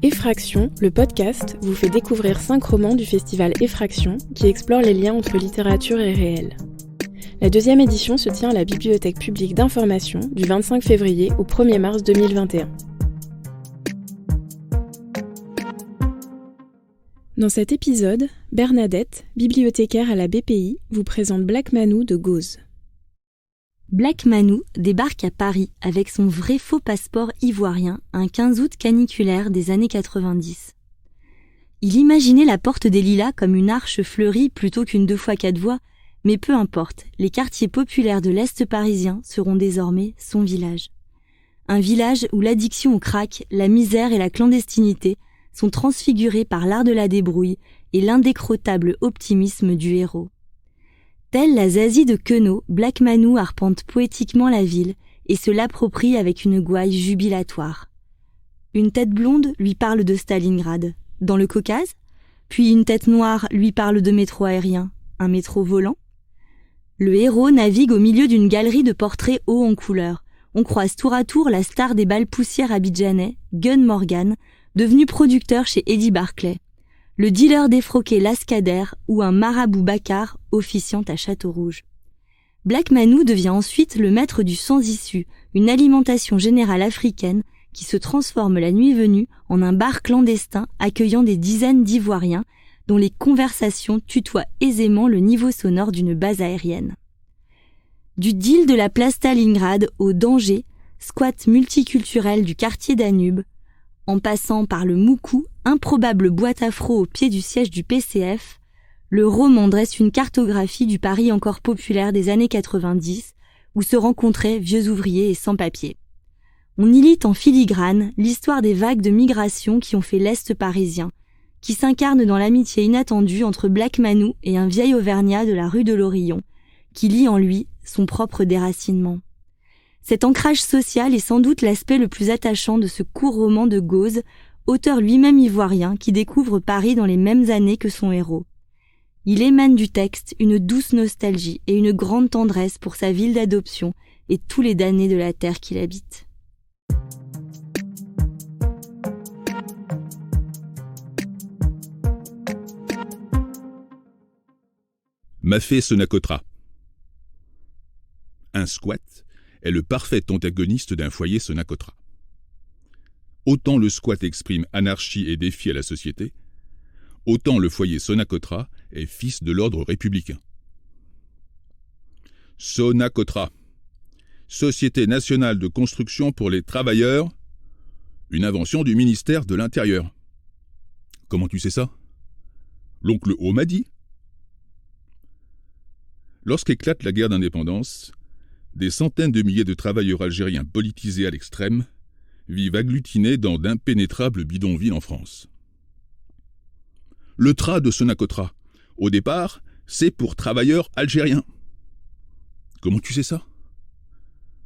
Effraction, le podcast, vous fait découvrir 5 romans du festival Effraction qui explorent les liens entre littérature et réel. La 2e édition se tient à la Bibliothèque publique d'information du 25 février au 1er mars 2021. Dans cet épisode, Bernadette, bibliothécaire à la BPI, vous présente Black Manou de Gauze. Black Manou débarque à Paris avec son vrai faux passeport ivoirien un 15 août caniculaire des années 90. Il imaginait la porte des Lilas comme une arche fleurie plutôt qu'une 2x4 voies, mais peu importe, les quartiers populaires de l'Est parisien seront désormais son village. Un village où l'addiction au crack, la misère et la clandestinité sont transfigurés par l'art de la débrouille et l'indécrottable optimisme du héros. Telle la Zazie de Queneau, Black Manou arpente poétiquement la ville et se l'approprie avec une gouaille jubilatoire. Une tête blonde lui parle de Stalingrad, dans le Caucase, puis une tête noire lui parle de métro aérien, un métro volant. Le héros navigue au milieu d'une galerie de portraits hauts en couleur. On croise tour à tour la star des bals poussières abidjanais, Gun Morgan, devenu producteur chez Eddie Barclay, le dealer défroqué Lascader ou un marabout bacard officiant à Château-Rouge. Black Manou devient ensuite le maître du sans-issue, une alimentation générale africaine qui se transforme la nuit venue en un bar clandestin accueillant des dizaines d'Ivoiriens dont les conversations tutoient aisément le niveau sonore d'une base aérienne. Du deal de la place Stalingrad au danger, squat multiculturel du quartier Danube, en passant par le Moukou, improbable boîte afro au pied du siège du PCF, le roman dresse une cartographie du Paris encore populaire des années 90, où se rencontraient vieux ouvriers et sans-papiers. On y lit en filigrane l'histoire des vagues de migration qui ont fait l'Est parisien, qui s'incarne dans l'amitié inattendue entre Black Manou et un vieil auvergnat de la rue de l'Orillon, qui lie en lui son propre déracinement. Cet ancrage social est sans doute l'aspect le plus attachant de ce court roman de Gauze, auteur lui-même ivoirien qui découvre Paris dans les mêmes années que son héros. Il émane du texte une douce nostalgie et une grande tendresse pour sa ville d'adoption et tous les damnés de la terre qu'il habite. Mafé Sonacotra. Un squat est le parfait antagoniste d'un foyer Sonacotra. Autant le squat exprime anarchie et défi à la société, autant le foyer Sonacotra est fils de l'ordre républicain. Sonacotra, Société nationale de construction pour les travailleurs, une invention du ministère de l'Intérieur. Comment tu sais ça? L'oncle O m'a dit. Lorsqu'éclate la guerre d'indépendance, des centaines de milliers de travailleurs algériens politisés à l'extrême vivent agglutinés dans d'impénétrables bidonvilles en France. Le TRA de Sonacotra, au départ, c'est pour travailleurs algériens. Comment tu sais ça?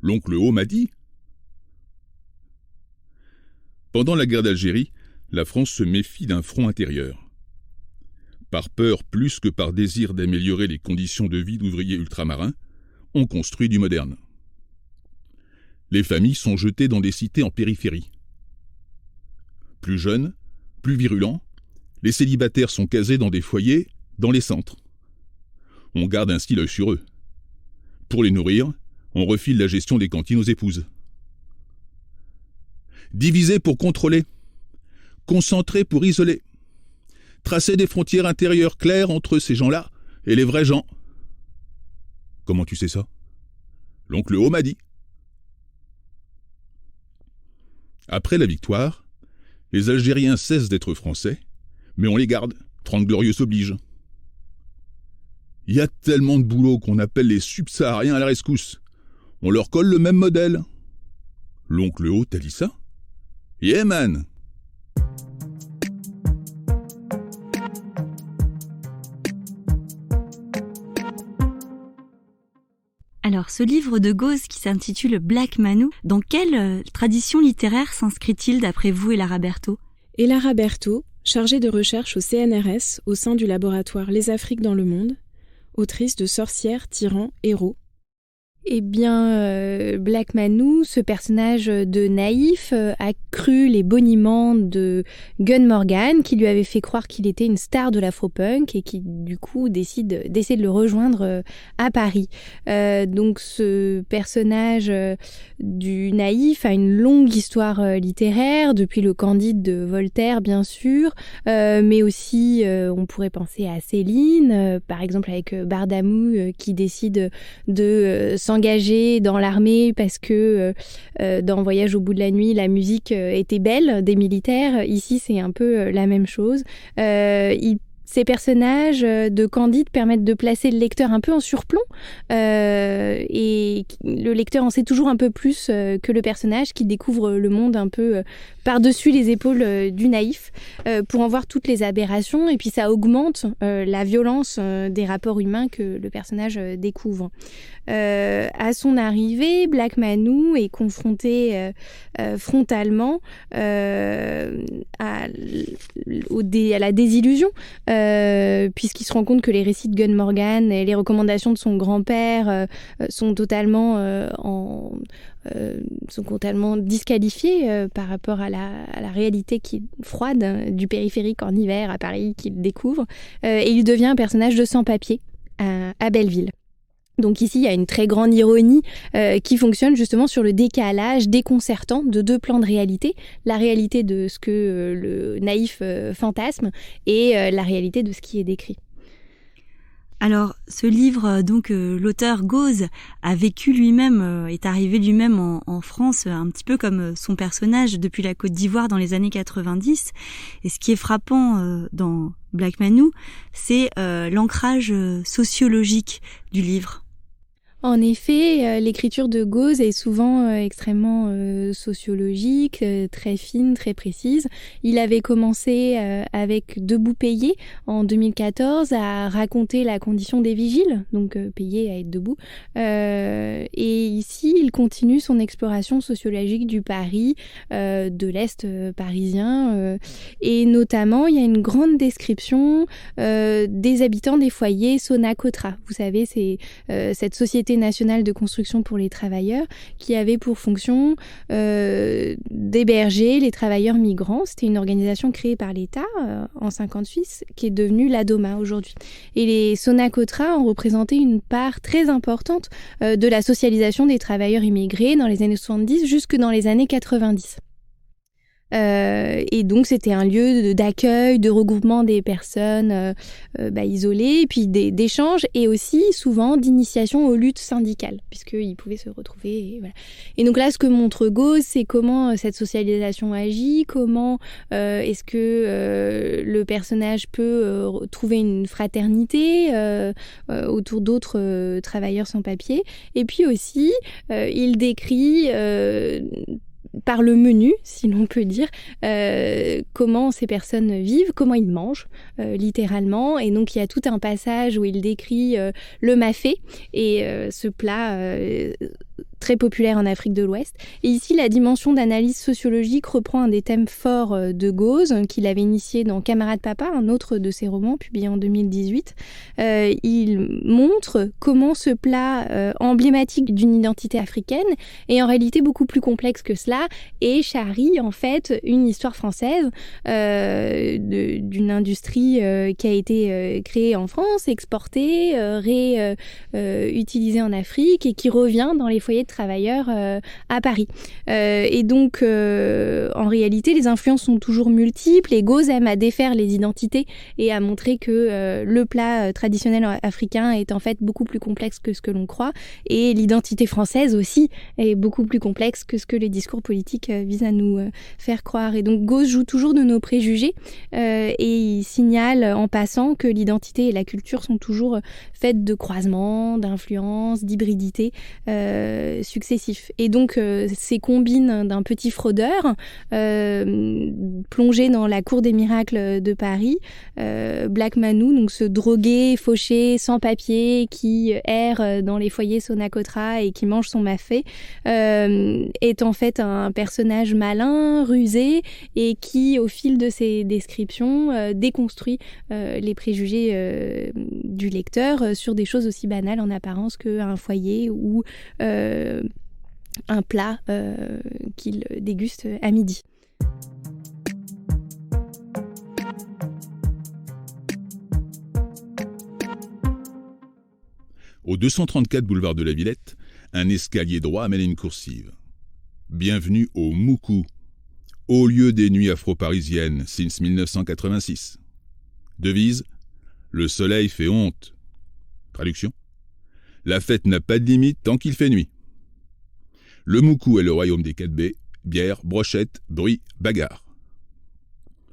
L'oncle O m'a dit. Pendant la guerre d'Algérie, la France se méfie d'un front intérieur. Par peur plus que par désir d'améliorer les conditions de vie d'ouvriers ultramarins, on construit du moderne. Les familles sont jetées dans des cités en périphérie. Plus jeunes, plus virulents, les célibataires sont casés dans des foyers, dans les centres. On garde ainsi l'œil sur eux. Pour les nourrir, on refile la gestion des cantines aux épouses. Diviser pour contrôler, concentrer pour isoler, tracer des frontières intérieures claires entre ces gens-là et les vrais gens. Comment tu sais ça? L'oncle O m'a dit. Après la victoire, les Algériens cessent d'être français, mais on les garde, 30 glorieux oblige. Il y a tellement de boulot qu'on appelle les subsahariens à la rescousse. On leur colle le même modèle. L'oncle O t'a dit ça? Yeah man! Alors, ce livre de Gauze qui s'intitule Black Manou, dans quelle tradition littéraire s'inscrit-il d'après vous, Elara Berthaud? Elara Berthaud, chargée de recherche au CNRS au sein du laboratoire Les Afriques dans le monde, autrice de Sorcières, tyrans, héros. Eh bien, Black Manu, ce personnage de naïf, a cru les boniments de Gun Morgan, qui lui avait fait croire qu'il était une star de l'afro-punk et qui, du coup, décide d'essayer de le rejoindre à Paris. Donc, ce personnage du naïf a une longue histoire littéraire, depuis le Candide de Voltaire, bien sûr, mais aussi, on pourrait penser à Céline, par exemple avec Bardamou, qui décide de s'engager dans l'armée parce que dans Voyage au bout de la nuit, la musique était belle des militaires. Ici, c'est un peu la même chose. Ces personnages de Candide permettent de placer le lecteur un peu en surplomb et le lecteur en sait toujours un peu plus que le personnage qui découvre le monde un peu par-dessus les épaules du naïf pour en voir toutes les aberrations, et puis ça augmente la violence des rapports humains que le personnage découvre. À son arrivée, Black Manu est confronté frontalement à la désillusion, puisqu'il se rend compte que les récits de Gun Morgan et les recommandations de son grand-père sont totalement disqualifiés par rapport à la réalité froide du périphérique en hiver à Paris qu'il découvre, et il devient un personnage de sans-papier à Belleville. Donc ici, il y a une très grande ironie qui fonctionne justement sur le décalage déconcertant de deux plans de réalité. La réalité de ce que le naïf fantasme et la réalité de ce qui est décrit. Alors, ce livre, l'auteur Gauze a vécu lui-même, est arrivé lui-même en France, un petit peu comme son personnage depuis la Côte d'Ivoire dans les années 90. Et ce qui est frappant dans Black Manu, c'est l'ancrage sociologique du livre. En effet, l'écriture de Gauze est souvent extrêmement sociologique, très fine, très précise. Il avait commencé avec Debout payé en 2014 à raconter la condition des vigiles, donc payés à être debout. Et ici, il continue son exploration sociologique du Paris, de l'Est parisien. Et notamment, il y a une grande description des habitants des foyers Sonacotra. Vous savez, c'est cette société nationale de construction pour les travailleurs qui avait pour fonction d'héberger les travailleurs migrants. C'était une organisation créée par l'État en 1956 qui est devenue l'ADOMA aujourd'hui. Et les Sonacotra ont représenté une part très importante de la socialisation des travailleurs immigrés dans les années 70 jusque dans les années 90. Et donc c'était un lieu d'accueil, de regroupement des personnes isolées, et puis d'échanges, et aussi souvent d'initiation aux luttes syndicales, puisqu'ils pouvaient se retrouver. Et, voilà. Et donc là, ce que montre Gauze, c'est comment cette socialisation agit, comment est-ce que le personnage peut trouver une fraternité autour d'autres travailleurs sans papier. Et puis aussi, il décrit par le menu, si l'on peut dire, comment ces personnes vivent, comment ils mangent, littéralement. Et donc, il y a tout un passage où il décrit le mafé, et ce plat très populaire en Afrique de l'Ouest. Et ici, la dimension d'analyse sociologique reprend un des thèmes forts de Gauze, qu'il avait initié dans Camarade Papa, un autre de ses romans, publié en 2018. Il montre comment ce plat emblématique d'une identité africaine est en réalité beaucoup plus complexe que cela, et charrie en fait une histoire française d'une industrie qui a été créée en France, exportée, utilisée en Afrique, et qui revient dans les foyers de travailleurs à Paris. Et donc, en réalité, les influences sont toujours multiples, et Gauze aime à défaire les identités et à montrer que le plat traditionnel africain est en fait beaucoup plus complexe que ce que l'on croit, et l'identité française aussi est beaucoup plus complexe que ce que les discours politiques visent à nous faire croire. Et donc, Gauze joue toujours de nos préjugés et il signale en passant que l'identité et la culture sont toujours faites de croisements, d'influences, d'hybridités, successifs. Et donc, ces combines d'un petit fraudeur plongé dans la cour des miracles de Paris, Black Manu, donc ce drogué, fauché, sans papier, qui erre dans les foyers Sonacotra et qui mange son mafé, est en fait un personnage malin, rusé, et qui, au fil de ses descriptions, déconstruit les préjugés du lecteur sur des choses aussi banales en apparence qu'un foyer ou un plat qu'il déguste à midi. Au 234 boulevard de la Villette, un escalier droit amène une coursive. Bienvenue au Moukou, haut lieu des nuits afro-parisiennes, since 1986. Devise : le soleil fait honte. Traduction : la fête n'a pas de limite tant qu'il fait nuit. Le Moukou est le royaume des 4B, bière, brochette, bruit, bagarre.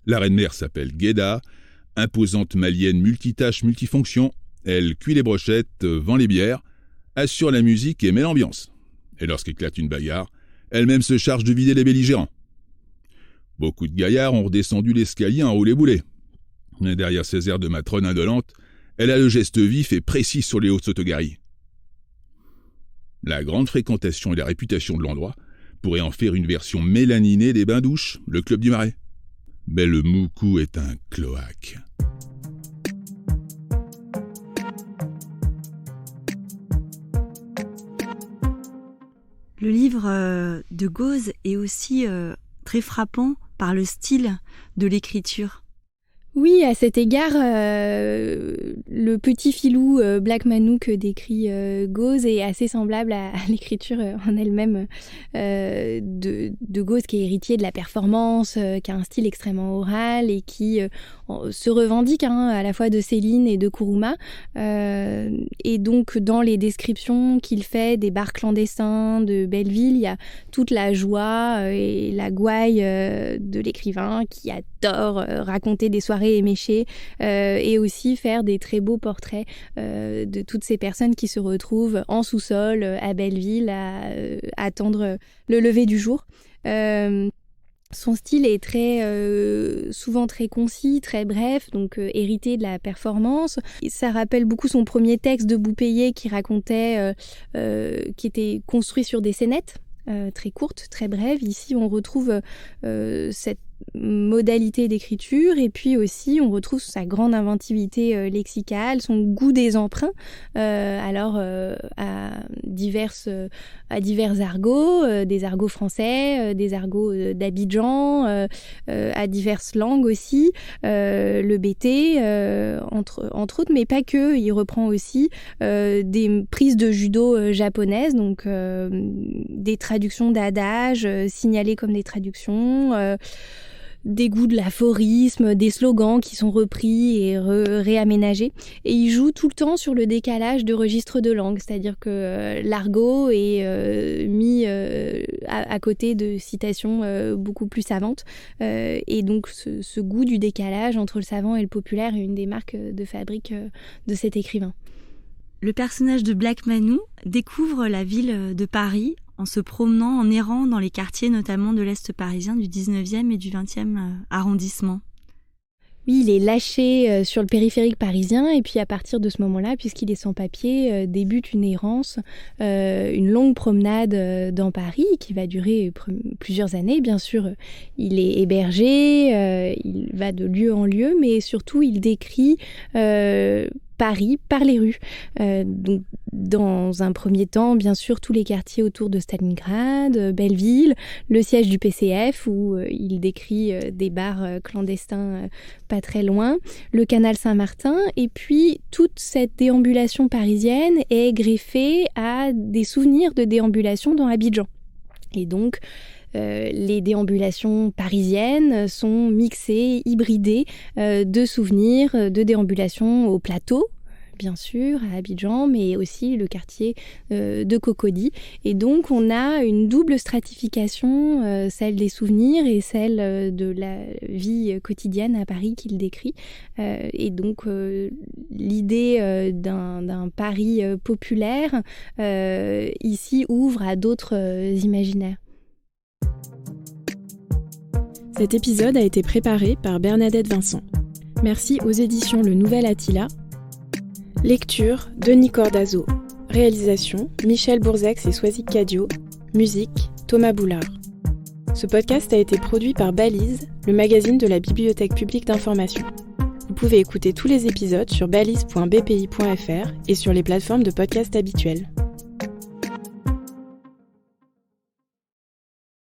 La reine-mère s'appelle Guéda, imposante malienne multitâche multifonction. Elle cuit les brochettes, vend les bières, assure la musique et met l'ambiance. Et lorsqu'éclate une bagarre, elle-même se charge de vider les belligérants. Beaucoup de gaillards ont redescendu l'escalier en roulé-boulé. Mais derrière ses airs de matrone indolente, elle a le geste vif et précis sur les hautes sautogaries. La grande fréquentation et la réputation de l'endroit pourraient en faire une version mélaninée des bains-douches, le club du Marais. Mais le Moukou est un cloaque. Le livre de Gauze est aussi très frappant par le style de l'écriture. Oui, à cet égard, le petit filou Black Manu que décrit Gauze est assez semblable à l'écriture en elle-même de Gauze, qui est héritier de la performance, qui a un style extrêmement oral et qui se revendique à la fois de Céline et de Kourouma. Et donc, dans les descriptions qu'il fait des bars clandestins de Belleville, il y a toute la joie et la gouaille de l'écrivain qui adore raconter des soirées éméchées et aussi faire des très beaux portraits de toutes ces personnes qui se retrouvent en sous-sol à Belleville à attendre le lever du jour. Son style est souvent très concis, très bref, donc hérité de la performance. Ça rappelle beaucoup son premier texte de Boupéillé qui racontait, qui était construit sur des scénettes très courtes, très brèves. Ici, on retrouve cette modalité d'écriture et puis aussi on retrouve sa grande inventivité lexicale, son goût des emprunts à divers argots, des argots français, des argots d'Abidjan, à diverses langues aussi, le BT entre autres, mais pas que. Il reprend aussi des prises de judo japonaises, donc des traductions d'adages signalées comme des traductions, des goûts de l'aphorisme, des slogans qui sont repris et réaménagés. Et il joue tout le temps sur le décalage de registres de langue, c'est-à-dire que l'argot est mis à côté de citations beaucoup plus savantes. Et donc ce goût du décalage entre le savant et le populaire est une des marques de fabrique de cet écrivain. Le personnage de Black Manu découvre la ville de Paris en se promenant, en errant dans les quartiers notamment de l'Est parisien du 19e et du 20e arrondissement. Oui, il est lâché sur le périphérique parisien et puis à partir de ce moment-là, puisqu'il est sans papier, débute une errance, une longue promenade dans Paris qui va durer plusieurs années. Bien sûr, il est hébergé, il va de lieu en lieu, mais surtout il décrit Paris par les rues. Donc, dans un premier temps, bien sûr, tous les quartiers autour de Stalingrad, Belleville, le siège du PCF où il décrit des bars clandestins pas très loin, le canal Saint-Martin, et puis toute cette déambulation parisienne est greffée à des souvenirs de déambulation dans Abidjan. Et donc, les déambulations parisiennes sont mixées, hybridées de souvenirs de déambulation au plateau, bien sûr, à Abidjan, mais aussi le quartier de Cocody. Et donc, on a une double stratification, celle des souvenirs et celle de la vie quotidienne à Paris qu'il décrit. Et donc, l'idée d'un Paris populaire, ici, ouvre à d'autres imaginaires. Cet épisode a été préparé par Bernadette Vincent. Merci aux éditions Le Nouvel Attila. Lecture, Denis Cordazo. Réalisation, Michel Bourzex et Soisic Cadio. Musique, Thomas Boulard. Ce podcast a été produit par Balise, le magazine de la Bibliothèque publique d'information. Vous pouvez écouter tous les épisodes sur balise.bpi.fr et sur les plateformes de podcast habituelles.